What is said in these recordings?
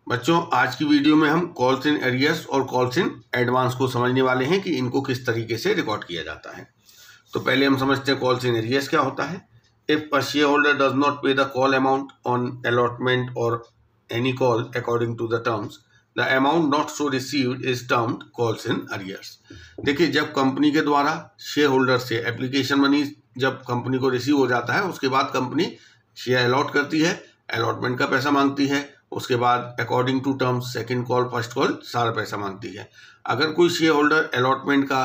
बच्चों, आज की वीडियो में हम कॉल्स इन एरियर्स और कॉल्स इन एडवांस को समझने वाले हैं कि इनको किस तरीके से रिकॉर्ड किया जाता है। तो पहले हम समझते हैं कॉल्स इन एरियर्स क्या होता है। If a share holder does not pay the call amount on allotment और any call according to the terms, the amount not so received is termed calls in arrears. देखिए, जब company के द्वारा share holder से application money जब company को receive हो जाता है, उसके बाद कंपनी शेयर अलॉट करती है, अलॉटमेंट का पैसा मांगती है, उसके बाद according to terms second call first call सारा पैसा मांगती है। अगर कोई शेयर होल्डर अलॉटमेंट का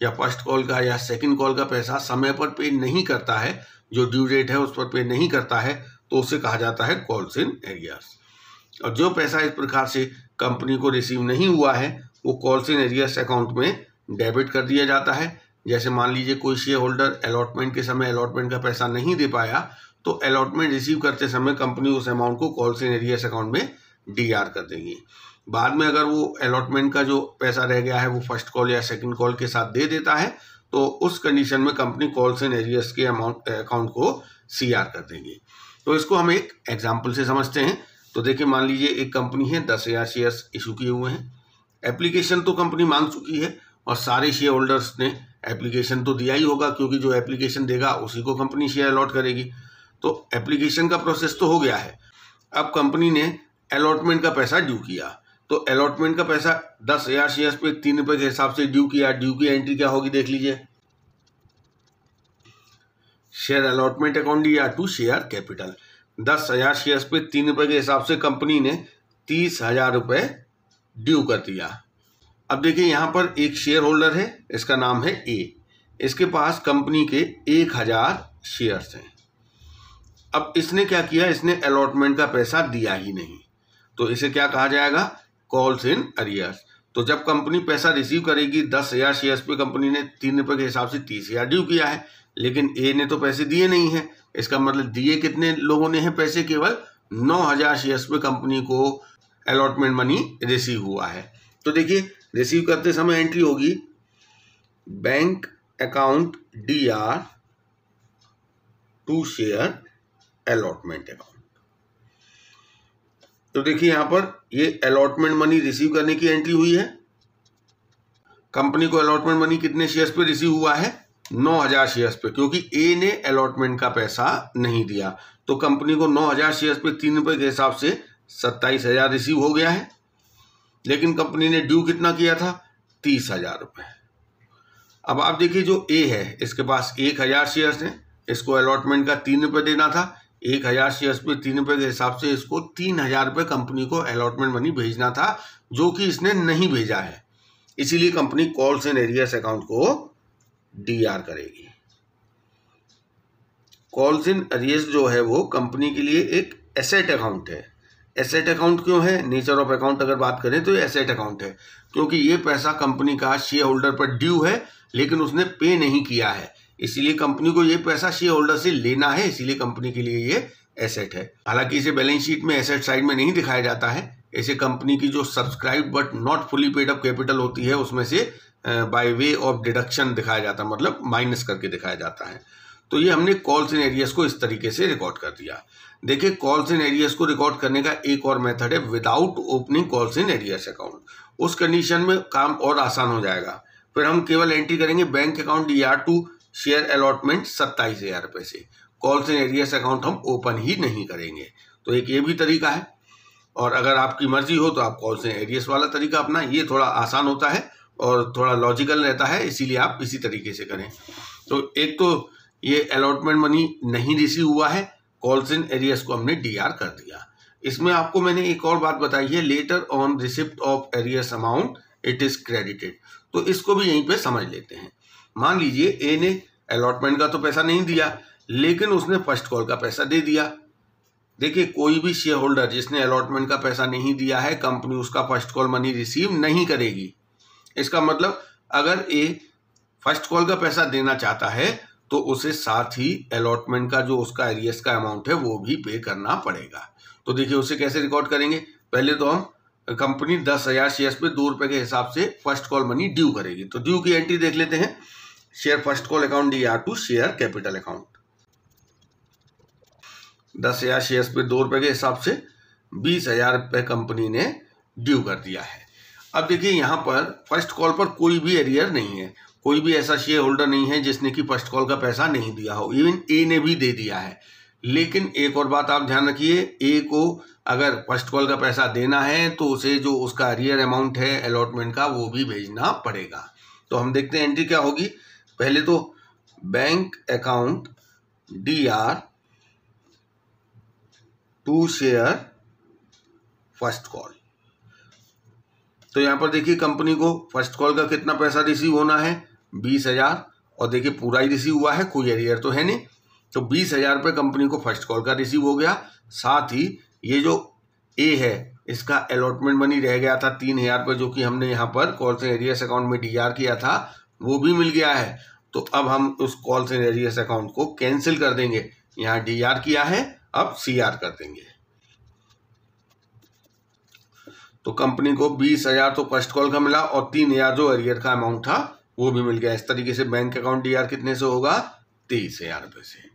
या फर्स्ट कॉल का या सेकंड कॉल का पैसा समय पर पे नहीं करता है, जो ड्यू डेट है उस पर पे नहीं करता है, तो उसे कहा जाता है कॉल्स इन एरियर्स। और जो पैसा इस प्रकार से कंपनी को रिसीव नहीं हुआ है वो कॉल्स इन एरियर्स अकाउंट में डेबिट कर दिया जाता है। जैसे मान लीजिए कोई शेयर होल्डर अलॉटमेंट के समय अलॉटमेंट का पैसा नहीं दे पाया, तो अलॉटमेंट रिसीव करते समय कंपनी उस अमाउंट को कॉल्स इन एरियर्स अकाउंट में डीआर कर देंगी। बाद में अगर वो अलॉटमेंट का जो पैसा रह गया है वो फर्स्ट कॉल या सेकंड कॉल के साथ दे देता है, तो उस कंडीशन में कंपनी कॉल्स इन एरियर्स के अकाउंट को सीआर कर देंगी। तो इसको हम एक एग्जाम्पल से समझते हैं। तो देखिए, मान लीजिए एक कंपनी है, 10,000 शेयर्स इशू किए हुए हैं। एप्लीकेशन तो कंपनी मांग चुकी है और सारे शेयर होल्डर्स ने एप्लीकेशन तो दिया ही होगा, क्योंकि जो एप्लीकेशन देगा उसी को कंपनी शेयर अलॉट करेगी। तो एप्लीकेशन का प्रोसेस तो हो गया है। अब कंपनी ने अलॉटमेंट का पैसा ड्यू किया, तो अलॉटमेंट का पैसा 10,000 शेयर्स पे 3 रुपए के हिसाब से ड्यू किया। ड्यू की एंट्री क्या होगी देख लीजिए, शेयर अलॉटमेंट अकाउंट या टू शेयर कैपिटल। 10,000 शेयर्स पे 3 रुपए के हिसाब से कंपनी ने 30,000 रुपए ड्यू कर दिया। अब देखिए, यहाँ पर एक शेयर होल्डर है, इसका नाम है ए। इसके पास कंपनी के 1,000 शेयर्स हैं। अब इसने क्या किया, इसने अलॉटमेंट का पैसा दिया ही नहीं, तो इसे क्या कहा जाएगा, कॉल्स इन एरियर्स। तो जब कंपनी पैसा रिसीव करेगी, 10,000 शेयर्स पे कंपनी ने 3 रुपए के हिसाब से 30,000 ड्यू किया है, लेकिन ए ने तो पैसे दिए नहीं है। इसका मतलब दिए कितने लोगों ने हैं पैसे, केवल 9,000 शेयर्स पे कंपनी को अलॉटमेंट मनी रिसीव हुआ है। तो देखिए, रिसीव करते समय एंट्री होगी bank account DR to share allotment account. तो देखिए, यहां पर ये अलॉटमेंट मनी रिसीव करने की एंट्री हुई है। कंपनी को अलॉटमेंट मनी कितने शेयर्स पे रिसीव हुआ है, 9,000 शेयर्स पे, क्योंकि ए ने अलॉटमेंट का पैसा नहीं दिया। तो कंपनी को 9,000 शेयर्स पे 3 रुपए के हिसाब से 27,000 रिसीव हो गया है। लेकिन कंपनी ने ड्यू कितना किया था, 30,000 रुपए। अब आप देखिए, जो ए है इसके पास 1,000 शेयर्स हैं, इसको अलॉटमेंट का 3 रुपए देना था। 1,000 शेयर्स पे 3 रुपए के हिसाब से इसको 3,000 रुपए कंपनी को अलॉटमेंट मनी भेजना था, जो कि इसने नहीं भेजा है। इसीलिए company calls in arrears account को डीआर करेगी। कॉल्स इन एरियर्स जो है वो कंपनी के लिए एक एसेट अकाउंट है। एसेट अकाउंट क्यों है, नेचर ऑफ अकाउंट अगर बात करें तो एसेट अकाउंट है, क्योंकि ये पैसा कंपनी का शेयर होल्डर पर ड्यू है, लेकिन उसने पे नहीं किया है। इसीलिए कंपनी को ये पैसा शेयर होल्डर से लेना है, इसीलिए कंपनी के लिए ये एसेट है। हालांकि इसे बैलेंस शीट में एसेट साइड में नहीं दिखाया जाता है, इसे कंपनी की जो subscribe but not fully paid up capital होती है उसमें से बाय वे ऑफ डिडक्शन दिखाया जाता है, मतलब माइनस करके दिखाया जाता है। तो ये हमने कॉल्स इन एरियर्स को इस तरीके से रिकॉर्ड कर दिया। देखिए, कॉल्स इन एरियर्स को रिकॉर्ड करने का एक और मेथड है, without opening calls in arrears account. उस कंडीशन में काम और आसान हो जाएगा। फिर हम केवल एंट्री करेंगे bank account DR to share allotment 27,000 रुपए से। कॉल्स इन एरियर्स अकाउंट हम ओपन ही नहीं करेंगे। तो एक ये भी तरीका है, और अगर आपकी मर्जी हो तो आप कॉल्स इन एरियर्स वाला तरीका अपना, ये थोड़ा आसान होता है और थोड़ा लॉजिकल रहता है, इसीलिए आप इसी तरीके से करें। तो एक तो ये अलॉटमेंट मनी नहीं रिसीव हुआ है, कॉल्स इन एरियर्स को हमने डीआर कर दिया। इसमें आपको मैंने एक और बात बताई है, later on receipt of arrears amount it is credited. तो इसको भी यहीं पे समझ लेते हैं। मान लीजिए ए ने अलॉटमेंट का तो पैसा नहीं दिया, लेकिन उसने फर्स्ट कॉल का पैसा दे दिया। देखिए, कोई भी शेयर होल्डर जिसने अलॉटमेंट का पैसा नहीं दिया है, कंपनी उसका फर्स्ट कॉल मनी रिसीव नहीं करेगी। इसका मतलब अगर ए फर्स्ट कॉल का पैसा देना चाहता है तो उसे साथ ही अलॉटमेंट का जो उसका एरियर्स का अमाउंट है वो भी पे करना पड़ेगा। तो देखिए, उसे कैसे रिकॉर्ड करेंगे, पहले तो हम कंपनी 10,000 शेयर्स पे 2 रुपए के हिसाब से फर्स्ट कॉल मनी ड्यू करेगी। तो ड्यू की एंट्री देख लेते हैं, share first call account DR to share capital account. 10,000 shares पे 2 रुपए के हिसाब से 20,000 रुपये कंपनी ने ड्यू कर दिया है। अब देखिए यहाँ पर फर्स्ट कॉल पर कोई भी एरियर नहीं है, कोई भी ऐसा शेयर होल्डर नहीं है जिसने कि फर्स्ट कॉल का पैसा नहीं दिया हो, इवन ए ने भी दे दिया है। लेकिन एक और बात आप ध्यान रखिए, ए को अगर फर्स्ट कॉल का पैसा देना है तो उसे जो उसका अरियर अमाउंट है अलॉटमेंट का वो भी भेजना पड़ेगा। तो हम देखते हैं एंट्री क्या होगी। पहले तो bank account DR to share first call. तो यहाँ पर देखिए कंपनी को फर्स्ट कॉल का कितना पैसा रिसीव होना है, 20,000, और देखिए पूरा ही रिसीव हुआ है, कोई एरियर तो है नहीं। तो 20,000 रुपये कंपनी को फर्स्ट कॉल का रिसीव हो गया। साथ ही ये जो ए है इसका अलॉटमेंट मनी रह गया था 3,000 रुपये, जो कि हमने यहाँ पर कॉल्स एंड एरियर्स अकाउंट में DR किया था, वो भी मिल गया है। तो अब हम उस कॉल्स एंड एरियर्स अकाउंट को कैंसिल कर देंगे। यहाँ DR किया है, अब CR कर देंगे। तो कंपनी को 20,000 तो फर्स्ट कॉल का मिला और 3,000 जो एरियर का अमाउंट था वो भी मिल गया। इस तरीके से बैंक अकाउंट DR कितने से होगा, 23,000 रुपये से।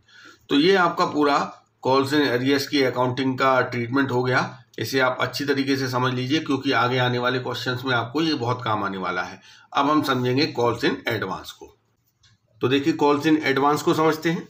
तो ये आपका पूरा कॉल्स एंड एरियर्स की अकाउंटिंग का ट्रीटमेंट हो गया। इसे आप अच्छी तरीके से समझ लीजिए क्योंकि आगे आने वाले क्वेश्चंस में आपको ये बहुत काम आने वाला है। अब हम समझेंगे कॉल्स इन एडवांस को। तो देखिए कॉल्स इन एडवांस को समझते हैं।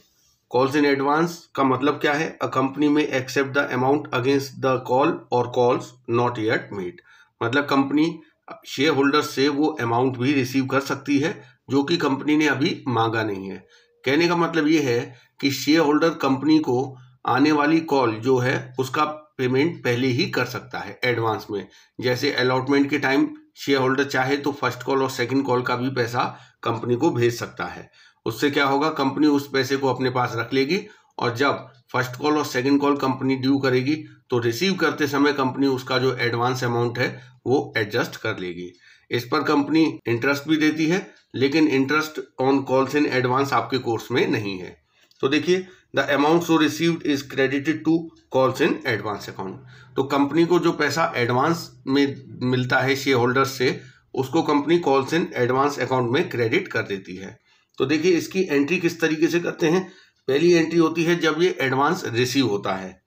कॉल्स इन एडवांस का मतलब क्या है, अ कंपनी में accept the amount against the call और कॉल्स नॉट येट मेड। मतलब कंपनी शेयर होल्डर से वो अमाउंट भी रिसीव कर सकती है जो कि कंपनी ने अभी मांगा नहीं है। कहने का मतलब ये है कि शेयर होल्डर कंपनी को आने वाली कॉल जो है उसका पेमेंट पहले ही कर सकता है एडवांस में। जैसे अलॉटमेंट के टाइम शेयर होल्डर चाहे तो फर्स्ट कॉल और सेकंड कॉल का भी पैसा कंपनी को भेज सकता है। उससे क्या होगा, कंपनी उस पैसे को अपने पास रख लेगी और जब फर्स्ट कॉल और सेकंड कॉल कंपनी ड्यू करेगी तो रिसीव करते समय कंपनी उसका जो एडवांस अमाउंट है वो एडजस्ट कर लेगी। इस पर कंपनी इंटरेस्ट भी देती है, लेकिन interest on calls in advance आपके कोर्स में नहीं है। तो देखिए the amount so received is credited to calls in advance account. तो कंपनी को जो पैसा एडवांस में मिलता है शेयर होल्डर्स से उसको company calls in advance account में क्रेडिट कर देती है। तो देखिए इसकी एंट्री किस तरीके से करते हैं। पहली एंट्री होती है जब ये एडवांस रिसीव होता है।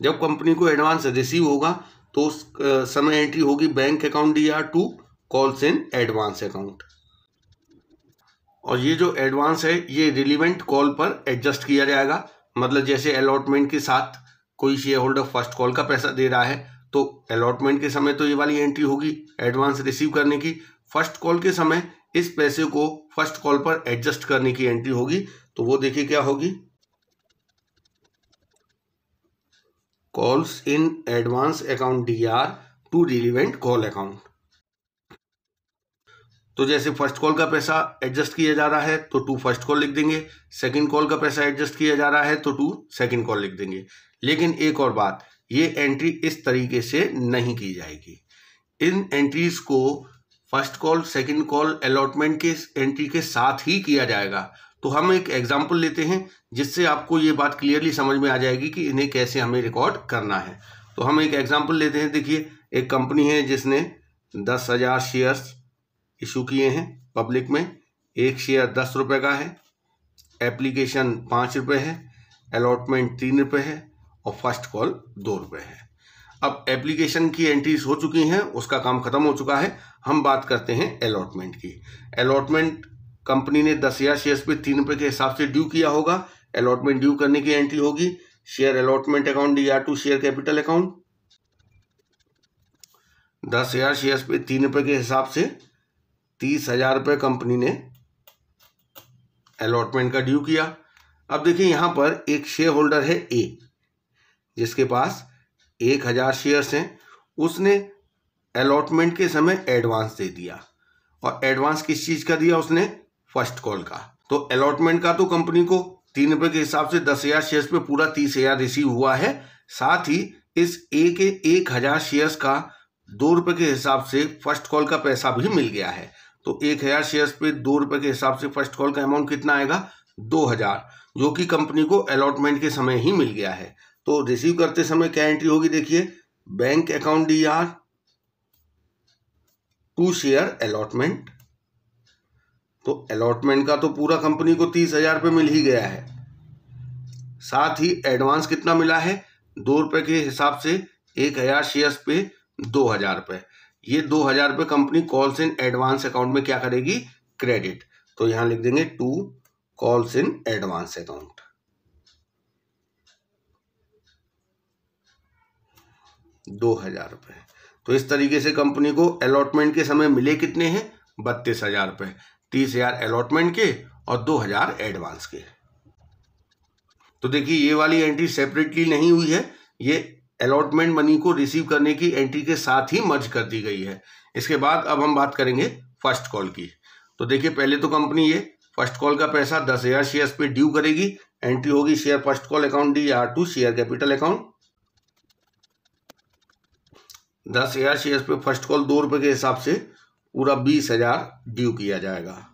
जब कंपनी को एडवांस रिसीव होगा तो उस समय एंट्री होगी bank account DR to calls in advance account. और ये जो एडवांस है ये रिलीवेंट कॉल पर एडजस्ट किया जाएगा। मतलब जैसे अलॉटमेंट के साथ कोई शेयर होल्डर फर्स्ट कॉल का पैसा दे रहा है तो अलॉटमेंट के समय तो ये वाली एंट्री होगी एडवांस रिसीव करने की। फर्स्ट कॉल के समय इस पैसे को फर्स्ट कॉल पर एडजस्ट करने की एंट्री होगी। तो वो देखिए क्या होगी, calls in advance account DR to relevant call account. तो जैसे फर्स्ट कॉल का पैसा एडजस्ट किया जा रहा है तो टू फर्स्ट कॉल लिख देंगे, सेकंड कॉल का पैसा एडजस्ट किया जा रहा है तो टू सेकंड कॉल लिख देंगे। लेकिन एक और बात, ये एंट्री इस तरीके से नहीं की जाएगी। इन एंट्रीज को first call second call allotment के एंट्री के साथ ही किया जाएगा। तो हम एक एग्जांपल लेते हैं जिससे आपको ये बात क्लियरली समझ में आ जाएगी कि इन्हें कैसे हमें रिकॉर्ड करना है। तो हम एक एग्जांपल लेते हैं। देखिए एक कंपनी है जिसने 10,000 शेयर्स इशू किए हैं पब्लिक में। एक शेयर 10 रुपये का है, एप्लीकेशन 5 रुपये है, अलॉटमेंट 3 रुपये है और फर्स्ट कॉल 2 रुपये है। अब एप्लीकेशन की एंट्रीज हो चुकी हैं, उसका काम खत्म हो चुका है। हम बात करते हैं अलॉटमेंट की। अलॉटमेंट कंपनी ने 10,000 शेयर्स पे 3 रुपये के हिसाब से ड्यू किया होगा। अलॉटमेंट ड्यू करने की एंट्री होगी share allotment account DR to share capital account. 10,000 shares पे 3 रुपये के हिसाब से 30,000 रुपये कंपनी ने अलॉटमेंट का ड्यू किया। अब देखिए यहाँ पर एक शेयर होल्डर है A जिसके पास 1,000 शेयर्स हैं। उसने अलॉटमेंट के समय एडवांस दे दिया और एडवांस किस चीज़ का दिया उसने, फर्स्ट कॉल का। तो अलॉटमेंट का तो कंपनी को 3 रुपये के हिसाब से 10,000 शेयर्स पे पूरा 30,000 रिसीव हुआ है। साथ ही इस A के 1,000 शेयर्स का 2 रुपये के हिसाब से फर्स्ट कॉल का पैसा भी मिल गया है। तो 1,000 शेयर्स पे 2 रुपये के हिसाब से फर्स्ट कॉल का अमाउंट कितना आएगा, 2,000, जो कि कंपनी को अलॉटमेंट के समय ही मिल गया है। तो रिसीव करते समय क्या एंट्री होगी, देखिए bank account DR to share allotment. तो अलॉटमेंट का तो पूरा कंपनी को 30,000 रुपये मिल ही गया है। साथ ही एडवांस कितना मिला है, ₹2 के हिसाब से 1000 शेयर्स पे 2000 रुपये। ये 2000 रुपये company calls in advance account में क्या करेगी, क्रेडिट। तो यहां लिख देंगे to calls in advance account. ₹2000। तो इस तरीके से कंपनी को अलॉटमेंट के समय मिले कितने हैं, 32,000 रुपये। 30,000 अलॉटमेंट के और 2000 एडवांस के। तो देखिए ये वाली एंट्री सेपरेटली नहीं हुई है, ये अलॉटमेंट मनी को रिसीव करने की एंट्री के साथ ही मर्ज कर दी गई है। इसके बाद अब हम बात करेंगे फर्स्ट कॉल की। तो देखिए पहले तो कंपनी ये फर्स्ट कॉल का पैसा 10,000 शेयर्स पे ड्यू करेगी। एंट्री होगी share first call account DR2 share capital account. 10,000 shares पे फर्स्ट कॉल ₹2 के हिसाब से पूरा 20,000 ड्यू किया जाएगा।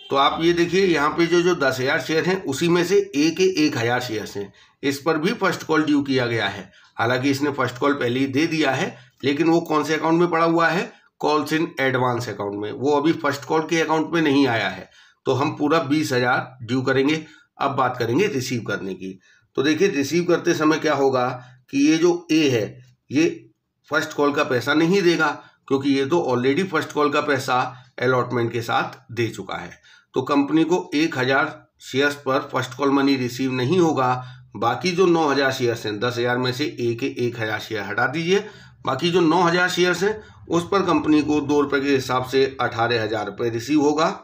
तो आप ये देखिए यहाँ पे जो 10,000 शेयर हैं उसी में से एक 1,000 शेयर्स हैं, इस पर भी फर्स्ट कॉल ड्यू किया गया है। हालांकि इसने फर्स्ट कॉल पहले ही दे दिया है, लेकिन वो कौन से अकाउंट में पड़ा हुआ है, कॉल्स इन एडवांस अकाउंट में। वो अभी फर्स्ट कॉल के अकाउंट में नहीं आया है। तो हम पूरा 20,000 ड्यू करेंगे। अब बात करेंगे रिसीव करने की। तो देखिए रिसीव करते समय क्या होगा कि ये जो ए है ये फर्स्ट कॉल का पैसा नहीं देगा, क्योंकि ये तो ऑलरेडी फर्स्ट कॉल का पैसा अलॉटमेंट के साथ दे चुका है। तो कंपनी को 1000 शेयर्स पर फर्स्ट कॉल मनी रिसीव नहीं होगा। बाकी जो 9000 शेयर्स हैं, 10,000 में से 1,000 शेयर हटा दीजिए, बाकी जो 9000 शेयर्स हैं उस पर कंपनी को ₹2 के हिसाब से 18,000 रुपये रिसीव होगा।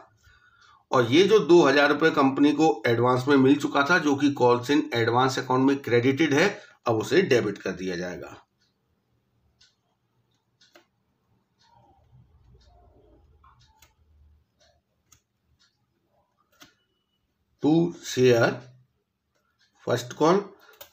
और ये जो 2,000 रुपये कंपनी को एडवांस में मिल चुका था, जो कि कॉल्स इन एडवांस अकाउंट में क्रेडिटेड है, अब उसे डेबिट कर दिया जाएगा। To share first call.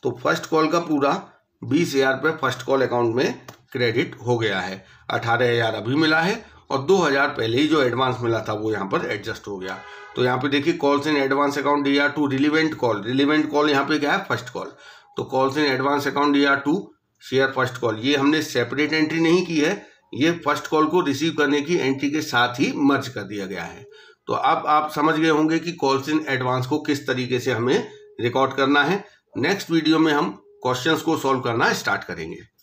तो फर्स्ट कॉल का पूरा 20,000 रुपये फर्स्ट कॉल अकाउंट में क्रेडिट हो गया है। 18,000 अभी मिला है और 2,000 पहले ही जो एडवांस मिला था वो यहाँ पर एडजस्ट हो गया। तो यहाँ पे देखिए calls in advance account DR2 relevant call. Relevant call यहाँ पे क्या है, फर्स्ट कॉल। तो calls in advance account DR2 share first call, ये हमने सेपरेट एंट्री नहीं की है, ये फर्स्ट कॉल को रिसीव करने की एंट्री के साथ ही मर्ज कर दिया गया है। तो अब आप समझ गए होंगे कि कॉल्स इन एडवांस को किस तरीके से हमें रिकॉर्ड करना है। नेक्स्ट वीडियो में हम क्वेश्चंस को सॉल्व करना स्टार्ट करेंगे।